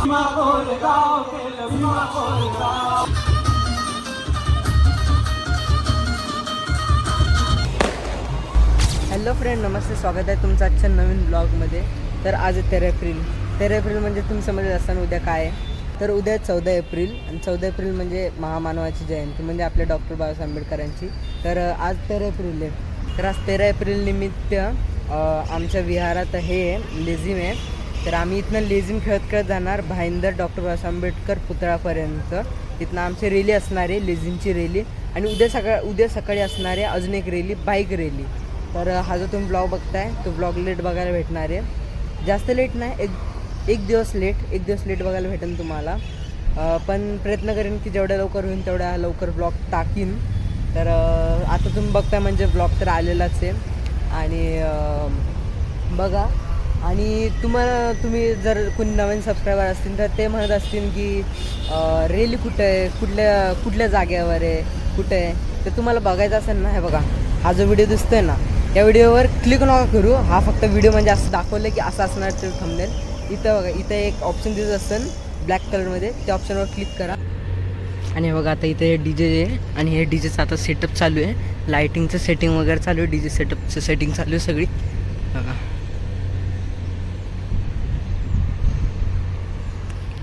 Hello friend, नमस्ते. स्वागत आहे तुमचं आजच्या नवीन ब्लॉगमध्ये. तर आज 13 एप्रिल म्हणजे तुम्ही समजत असताना उद्या काय आहे. तर उद्या 14 एप्रिल आणि 14 एप्रिल म्हणजे महामानवाची जयंती, म्हणजे आपल्या डॉक्टर बाबासाहेब आंबेडकरांची. तर आज 13 एप्रिल आहे. तर आज 13 एप्रिल निमित्त आमच्या विहारात हे लेझिम आहे. तर आम्ही इथनं लेझिम खेळत जाणार भाईंदर डॉक्टर बाबासाहेब आंबेडकर पुतळ्यापर्यंत. तिथनं आमची रॅली असणार आहे, लेझिमची रॅली. आणि उद्या सकाळी असणार आहे अजून एक रॅली, बाईक रॅली. तर हा जो तुम्ही ब्लॉग बघताय तो ब्लॉग लेट बघायला भेटणार आहे. जास्त लेट नाही, एक दिवस लेट बघायला भेटेल तुम्हाला. पण प्रयत्न करेन की जेवढ्या लवकर होईल तेवढ्या लवकर ब्लॉग टाकीन. तर आता तुम्ही बघताय म्हणजे ब्लॉग तर आलेलाच आहे. आणि बघा. आणि तुम्ही जर कोणी नवीन सबस्क्रायबर असतील तर ते म्हणत असतील की रॅली कुठं आहे, कुठल्या जागेवर आहे, कुठं आहे. तर तुम्हाला बघायचं असेल ना, हे बघा हा जो व्हिडिओ दिसतोय ना, या व्हिडिओवर क्लिक नका करू. हा फक्त व्हिडिओ म्हणजे असं दाखवलं की असं असणार ते थंबनेल. इथं बघा, इथं एक ऑप्शन दिसत असेल ब्लॅक कलरमध्ये, त्या ऑप्शनवर क्लिक करा. आणि हे बघा आता इथे हे DJ आहे आणि हे DJचं आता सेटअप चालू आहे. लाईटिंगचं सेटिंग वगैरे चालू आहे, DJ सेटअपचं सेटिंग चालू आहे सगळी. बघा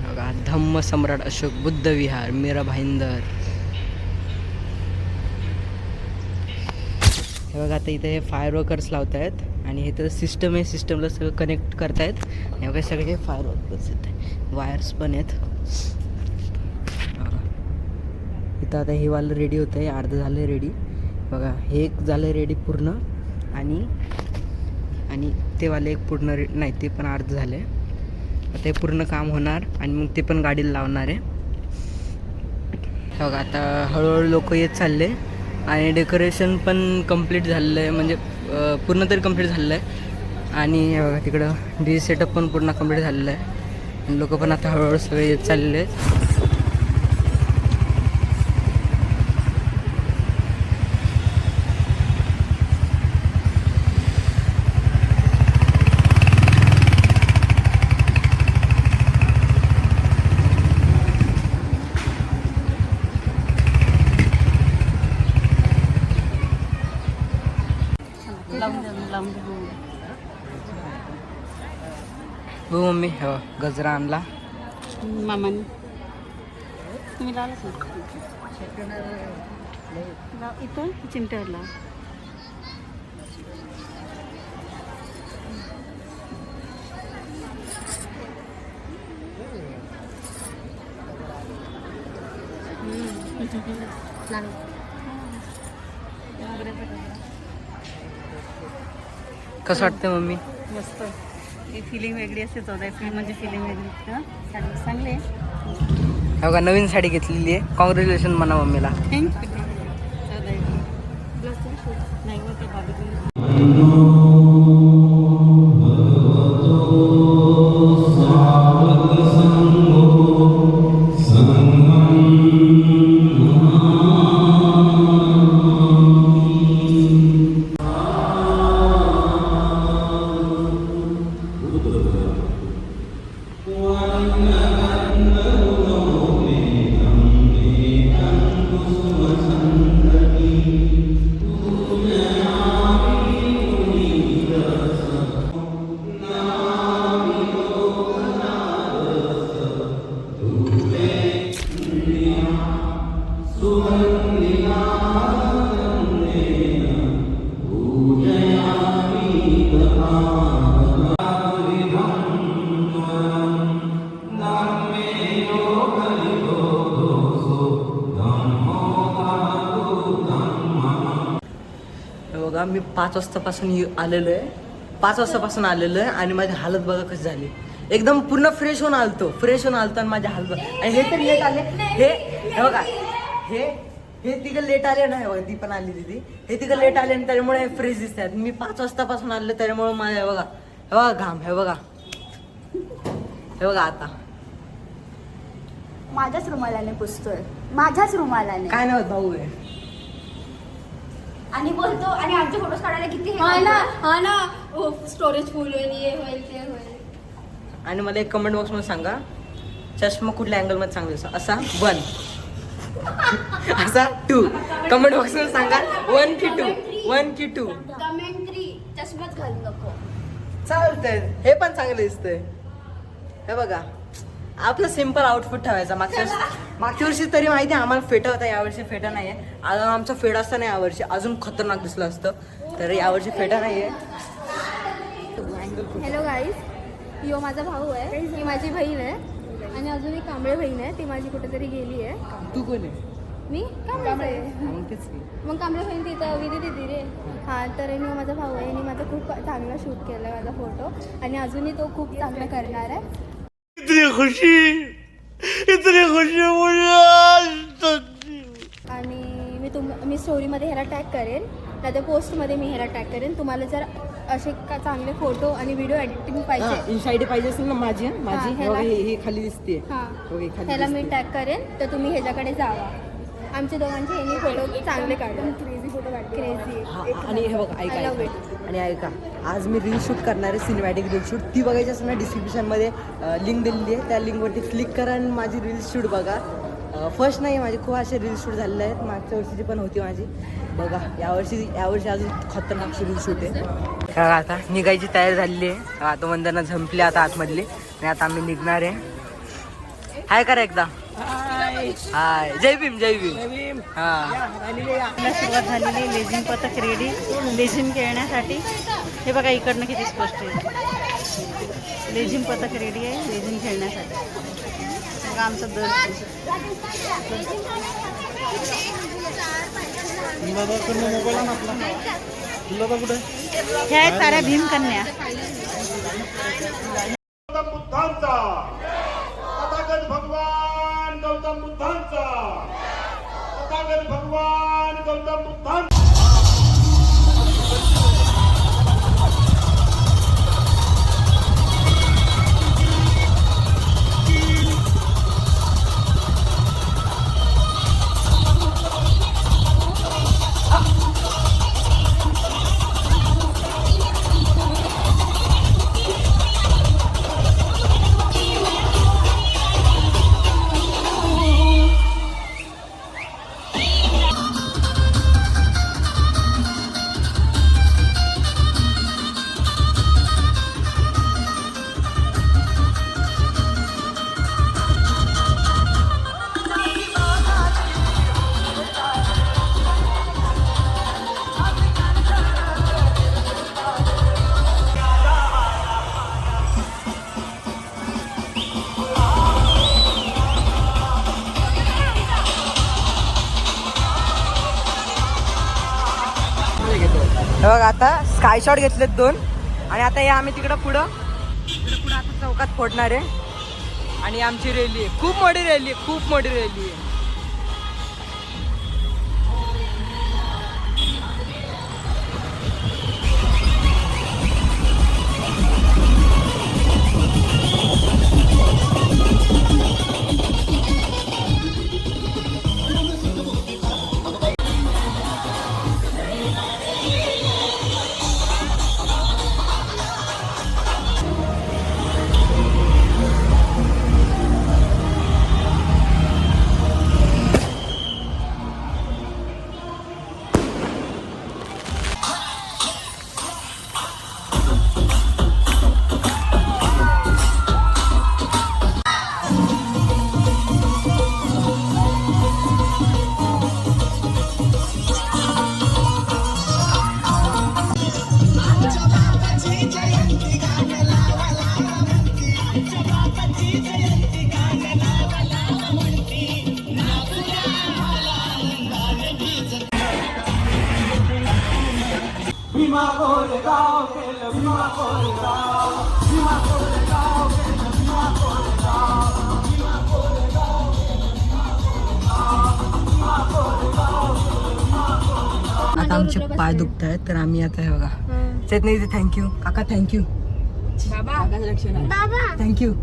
बघा, धम्म सम्राट अशोक बुद्ध विहार, मीरा भाईंदर. हे बघा आता इथे हे फायर वर्कर्स लावत आहेत आणि इथं सिस्टम आहे, सिस्टमला सगळं कनेक्ट करतायत. हे बघा सगळे फायर वर्कर्स आहेत, वायर्स पण आहेत. इथं आता हे वालं रेडी होतं आहे, अर्धं झालं आहे रेडी. बघा हे एक झालं आहे रेडी पूर्ण आणि ते वाले एक पूर्ण नाही, ते पण अर्धं झालं आहे. आता हे पूर्ण काम होणार आणि मग ते पण गाडीला लावणार आहे. बघा आता हळूहळू लोक येत चालले आणि डेकोरेशन पण कंप्लीट झालेलं आहे, म्हणजे पूर्ण तरी कंप्लीट झालेलं आहे. आणि हे बघा तिकडं DJ सेटअप पण पूर्ण कंप्लीट झालेलं आहे आणि लोक पण आता हळूहळू सगळे येत चाललेले आहेत. हो मम्मी, हो गजरा आणला मामाने. तुम्ही लावलाच ना इथं चिमट्याला. कसं वाटतं मम्मी? मस्त. ही फिलिंग वेगळी असते. 14 एप्रिल म्हणजे फिलिंग वेगळी. साडी चांगली आहे. बघा नवीन साडी घेतलेली आहे. कॉंग्रॅच्युलेशन म्हणा मम्मीला. थँक्यू. 14 एप्रिल नाही होते बाबी. बघा मी 5 वाजतापासून आलेलो आहे. 5 वाजतापासून आलेलो आहे आणि माझी हालत बघा कशी झाली. एकदम पूर्ण फ्रेश होऊन आलतो आणि माझी हालत. आणि हे तर लेट आले. हे बघा हे तिघं लेट आले ना. बघा ती पण आली तिथे. हे तिघं लेट आले आणि त्यामुळे फ्रेश दिसतात. मी 5 वाजतापासून आले त्यामुळे माझ्या बघा घाम. हे बघा आता माझ्याच रुमालाने पुसतोय. माझ्याच रुमालाने. काय नाही होत भाऊ आहे. आणि बोलतो आणि आमचे फोटोज काढायला किती हा ना स्टोरेज फुल होईल, हे होईल, ते होईल. आणि मला एक कमेंट बॉक्समध्ये सांगा चष्मा कुठल्या अँगल मध्ये चांगला दिसतो? असा 1 असा 2. कमेंट बॉक्स मध्ये सांगा 1 की 2, 1 की 2. कमेंट्री चष्माच घालू नको. चालतंय, हे पण चांगलं दिसतंय. हे बघा, आपलं सिम्पल आउटफिट ठेवायचा. मागच्या वर्षी तरी माहिती आहे आम्हाला फेटा होता, यावर्षी फेटा नाही आहे. अजून आमचा फेटा असता नाही यावर्षी अजून खतरनाक दिसलं असतं, तर यावर्षी फेटा नाही आहे. हॅलो गाईज, यो माझा भाऊ आहे, ही माझी बहीण आहे आणि अजून एक कांबळे बहीण आहे, ती माझी कुठेतरी गेली आहे. तू कोण आहे? मी कांबळे आहे. मग कांबळे बहीण तिथं विधी दिदी रे. हां, तर मी माझा भाऊ आहे आणि माझा खूप चांगला शूट केला आहे माझा फोटो आणि अजूनही तो खूप चांगला करणार आहे. इतनी खुशी आणि मी स्टोरीमध्ये ह्याला टॅग करेन, त्या पोस्टमध्ये मी ह्याला टॅग करेन. तुम्हाला जर असे का चांगले फोटो आणि व्हिडिओ एडिटिंग पाहिजे, इनसाइड पाहिजे असेल ना माझी हे खाली दिसते. हां, ह्याला मी टॅग करेन, तर तुम्ही ह्याच्याकडे जावा. आमच्या दोघांचे ह्यांनी फोटो चांगले काढून क्रेझी फोटो काढ क्रेझी. आणि हे बघा, ऐका आणि ऐका, आज मी रील शूट करणार आहे, सिनेमॅटिक रील शूट. ती बघायची असेल ना डिस्क्रिप्शनमध्ये लिंक दिलेली आहे, त्या लिंकवरती क्लिक करा आणि माझी रील शूट बघा. फर्स्ट नाही, माझे खूप असे रील शूट झालेले आहेत. मागच्या वर्षीची पण होती माझी. बघा, यावर्षी अजून खतरनाक रील शूट आहे. आता निघायची तयारी झालेली आहे. आता वंदना झंपली आता आतमधली आणि आता आम्ही निघणार आहे. हाय करा एकदा. हाय, जय भीम. हां, आपल्या सुरुवात झालेली लेझिम पथक रेडी लेझिम खेळण्यासाठी. हे बघा इकडनं किती स्पष्ट आहे. लेझिम पथक रेडी आहे लेझिम खेळण्यासाठी. बघा आमचं दर ह्या आहेत साऱ्या भीमकन्या. भगवान गौतम बुद्धांचा भगवान गौतम बुद्धांचा. हे बघा, आता स्काय शॉट घेतलेत 2 आणि आता या आम्ही तिकडं पुढं आता चौकात फोडणार आहे. आणि आमची रॅली आहे, खूप मोठी रॅली आहे. आता आमचे पाय दुखत आहेत, तर आम्ही आता हे बघा चेतनी थँक्यू काका, थँक्यू थँक्यू.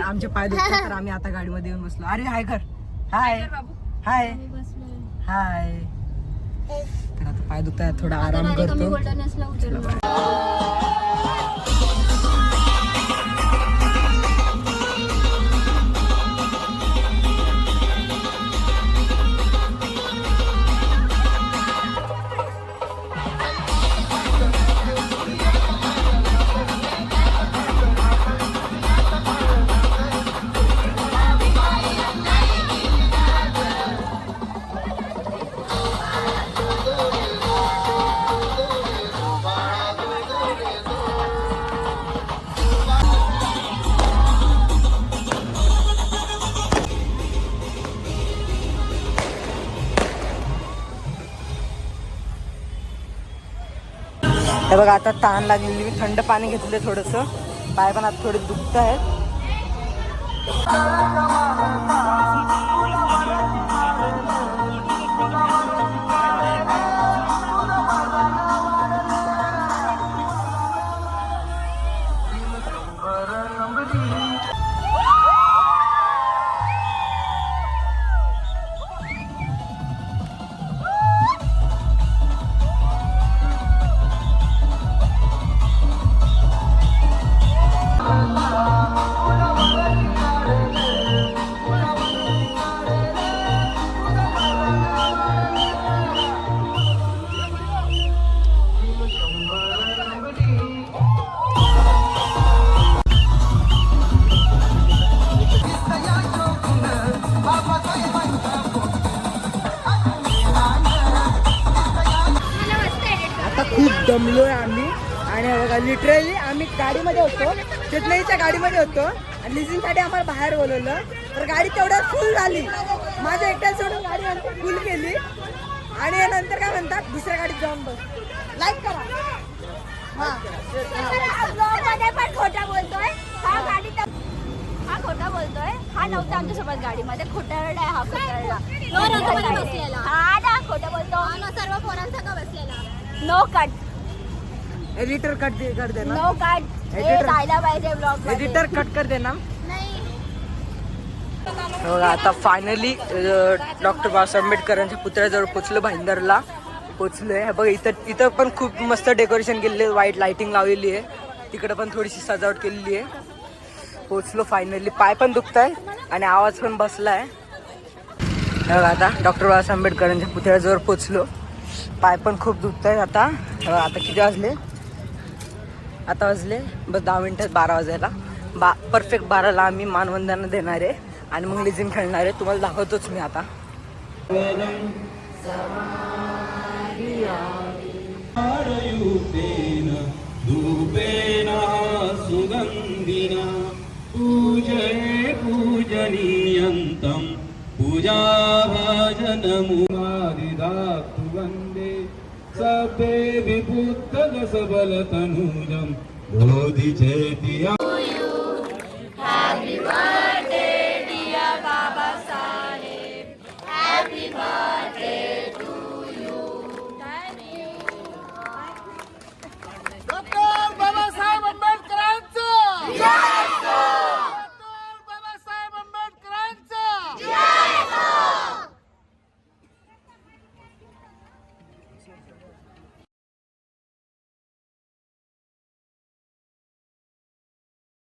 आमचे पाय दुखतात, तर आम्ही आता गाडीमध्ये येऊन बसलो. अरे हाय कर, हाय हाय हाय. तर आता पाय दुखतात, थोडा आराम करतो. हे बघा आता तहान लागलेली, मी थंड पाणी घेतलं थोडंसं, पाय पण आता थोडे दुखत आहेत. आता खूप दमलोय आम्ही आणि हे बघा लिटरली आम्ही गाडीमध्ये होतो, चेतनाईच्या गाडीमध्ये होतो आणि लिझिंगसाठी आम्हाला बाहेर बोलवलं, तर गाडी तेवढ्यात फुल झाली. माझ्या एकट्याला सोडून गाडी आमची फुल केली आणि नंतर काय म्हणतात दुसऱ्या गाडीत जाऊन बस. लाईक करा. मध्ये पण खोटा बोलतोय हा खोटा बोलतोय. हा नव्हता आमच्यासोबत गाडीमध्ये, खोटारडा आहे हा, खोटारडा. हा ना खोटा बोलतो, सर्व पोरांसंग बसलेला. नो कट, एडिटर कट कर दे ना, नो कट. Editor. जायला पाहिजे ब्लॉग एडिटर कट कर दे ना. नाही. बघा आता फायनली डॉक्टर बाबासाहेब आंबेडकरांच्या पुतळ्याजवळ पोचलो, भाईंदरला पोचलोय. बघा इथं पण खूप मस्त डेकोरेशन केलेलं आहे, व्हाईट लाइटिंग लावलेली आहे, तिकडे पण थोडीशी सजावट केलेली आहे. पोचलो फायनली, पाय पण दुखत आहे आणि आवाज पण बसलाय. बघा आता डॉक्टर बाबासाहेब आंबेडकरांच्या पुतळ्याजवळ पोचलो, पाय पण खूप दुखत आहेत. आता किती वाजले, आता वाजले बस 10 मिनिटात 12 वाजायला. परफेक्ट 12ला आम्ही मानवंदना देणार आहे आणि मग लेझिम खेळणार आहे. तुम्हाला दाखवतोच मी आता. सुगंधिना पूजये पूजनीयन्तं पूजा भाजनमुमादिदातु वन्दे सभे विबुद्धसबलतनूजं बोधिचेति